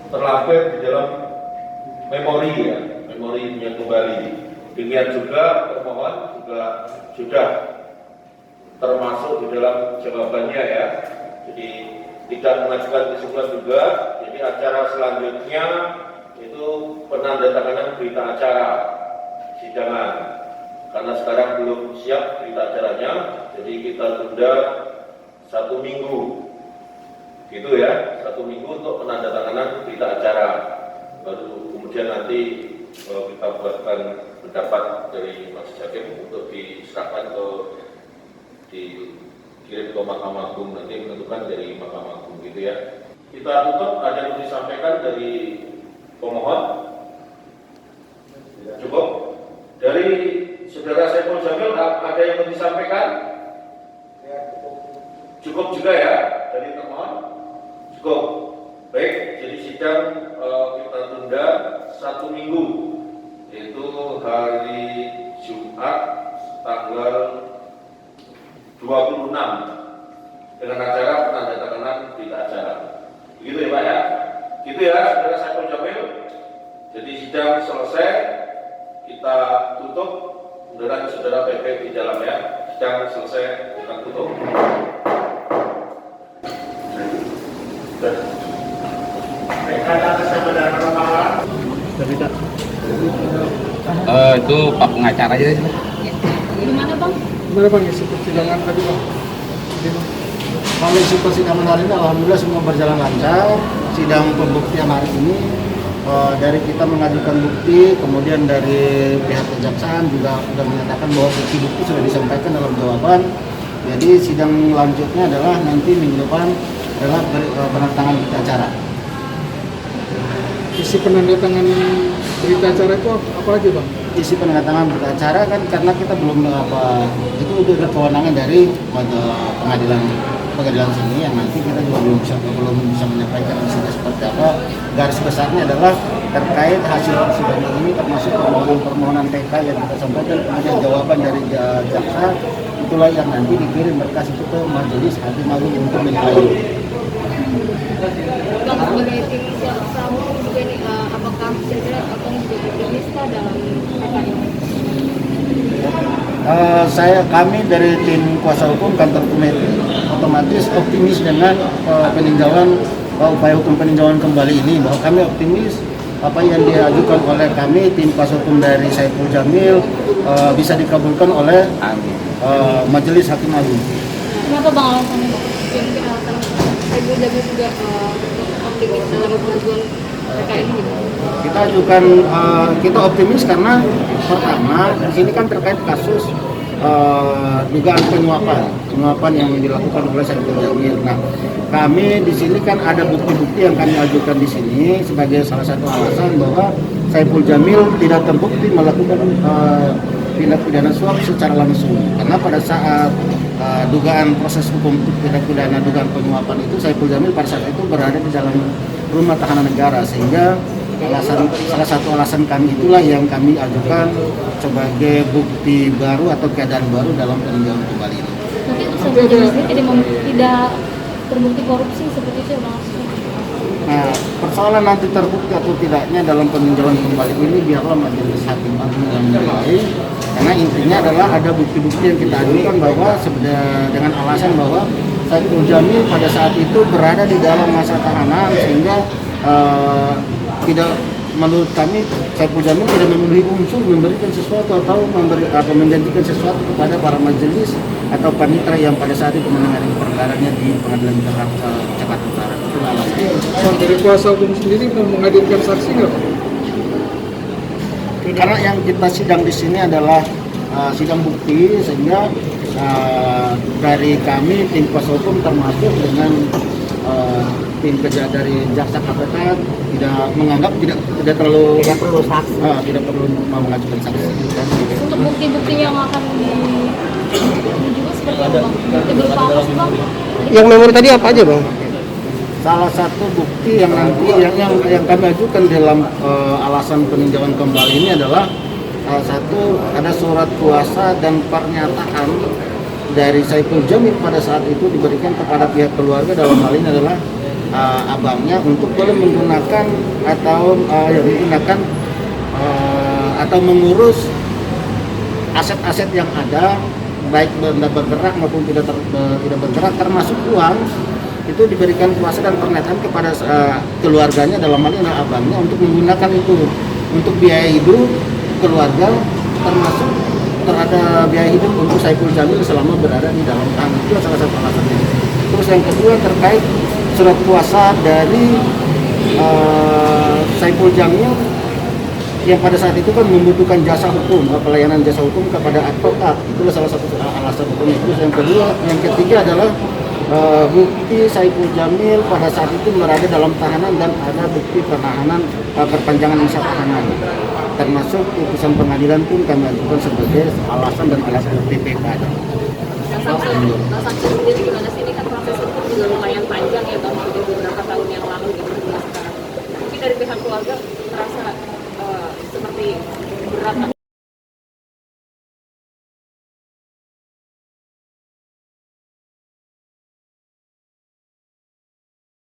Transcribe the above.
terlampir di dalam memori ya, memorinya kembali. Demikian juga termohon juga sudah termasuk di dalam jawabannya ya. Jadi tidak mengajukan kesimpulan juga. Jadi acara selanjutnya itu penandatanganan berita acara sidangan. Karena sekarang belum siap berita acaranya, jadi kita tunda 1 minggu. Gitu ya, 1 minggu untuk penandatanganan berita acara. Baru kemudian nanti kita buatkan pendapat dari Majelis Hakim untuk diserahkan ke dikirim ke Mahkamah Agung, nanti menentukan dari Mahkamah Agung gitu ya. Kita tutup, ada yang disampaikan dari pemohon? Cukup? Dari Saudara Saiful Jamil ada yang mau disampaikan? Cukup juga ya dari termohon? Cukup. Baik, jadi sidang kita tunda 1 minggu, yaitu hari Jumat tanggal 26 dengan acara penandatanganan berita acara. Begitu ya Pak ya? Gitu ya Saudara Saiful Jamil. Jadi sidang selesai, kita tutup. Mudah-mudahan Saudara PP di dalam ya. Sidang selesai, kita tutup. Itu Pak pengacara aja sih. Gimana Bang? Gimana Bang isi persidangan tadi Bang? Kalau isi persidangan hari ini alhamdulillah semua berjalan lancar. Sidang pembuktian hari ini dari kita mengajukan bukti, kemudian dari pihak kejaksaan juga sudah menyatakan bahwa bukti-bukti sudah disampaikan dalam jawaban. Jadi sidang lanjutnya adalah nanti minggu depan adalah penandatangan berita acara. Isi penandatangan berita acara itu apa lagi Bang? Isi penandatangan berita acara kan karena kita belum itu udah kewenangan dari pengadilan sini yang nanti kita juga belum bisa menyampaikan isinya seperti apa. Garis besarnya adalah terkait hasil persidangan ini termasuk permohonan TK yang kita sampaikan, kemudian jawaban dari jaksa, itulah yang nanti dikirim berkas itu ke Majelis Hakim Agung untuk menilai. Bang, sebagai tim jaksa juga nih, apakah kira-kira akan menjadi optimis dalam perkara ini? Kami dari tim kuasa hukum kantor komite otomatis optimis dengan peninjauan upaya hukum peninjauan kembali ini, bahwa kami optimis apa yang diajukan oleh kami tim kuasa hukum dari Saiful Jamil bisa dikabulkan oleh Majelis Hakim Agung. Kenapa Bang alasannya? Mungkin alasan Saiful Jamil juga optimis dalam perjuangan perkara ini gitu. Kita optimis karena pertama di sini kan terkait kasus dugaan penyuapan yang dilakukan oleh Saiful Jamil. Nah, kami di sini kan ada bukti-bukti yang kami ajukan di sini sebagai salah satu alasan bahwa Saiful Jamil tidak terbukti melakukan tindak pidana suap secara langsung. Karena pada saat dugaan proses hukum tindak pidana dugaan penyuapan itu Saiful Jamil pada saat itu berada di dalam rumah tahanan negara, sehingga salah satu alasan kami itulah yang kami ajukan sebagai bukti baru atau keadaan baru dalam peninjauan kembali ini. Nanti untuk Saiful Jamil sendiri tidak terbukti korupsi seperti itu Bang? Nah, persoalan nanti terbukti atau tidaknya dalam peninjauan kembali ini biarlah Majelis Hakim Agung yang menilai. Karena intinya adalah ada bukti-bukti yang kita ajukan bahwa dengan alasan bahwa Saiful Jamil pada saat itu berada di dalam masa tahanan, sehingga tidak, menurut kami Saiful Jamil tidak memenuhi unsur memberikan sesuatu atau menjanjikan sesuatu kepada para majelis atau panitera yang pada saat itu menangani perkaranya di Pengadilan Jakarta Utara. Itu alasannya. Bang, dari kuasa hukum sendiri mau menghadirkan saksi nggak Bang? Karena yang kita sidang di sini adalah sidang bukti, sehingga dari kami tim kuasa hukum termasuk dengan tim kerja dari jaksa KPK tidak menganggap tidak perlu saksi, tidak perlu mengajukan saksi. Untuk bukti-bukti yang akan juga seperti apa Bang? Bukti berupa apa sih Bang? Yang memori tadi apa aja Bang? Salah satu bukti yang nanti yang kami ajukan dalam alasan peninjauan kembali ini adalah salah satu ada surat kuasa dan pernyataan dari Saiful Jamil pada saat itu diberikan kepada pihak keluarga, dalam hal ini adalah abangnya untuk boleh menggunakan atau mengurus aset-aset yang ada, baik benda bergerak maupun tidak bergerak, termasuk uang. Itu diberikan kuasa dan pernyataan kepada keluarganya, dalam hal ini adalah abangnya, untuk menggunakan itu untuk biaya hidup keluarga, termasuk terhadap biaya hidup untuk Saiful Jamil selama berada di dalam tahanan. Itu salah satu alasannya. Terus yang kedua terkait surat kuasa dari Saiful Jamil yang pada saat itu kan membutuhkan jasa hukum, pelayanan jasa hukum kepada advokat. Itulah salah satu alasan hukumnya. Terus yang ketiga adalah bukti Saiful Jamil pada saat itu berada dalam tahanan dan ada bukti penahanan, perpanjangan masa tahanan, termasuk putusan pengadilan pun kami ajukan sebagai alasan dan alat bukti PK. Nah, saksi sendiri gimana sih? Ini kan proses hukum juga lumayan panjang ya Bang, sudah beberapa tahun yang lalu gitu sekarang. Mungkin dari pihak keluarga merasa seperti berat.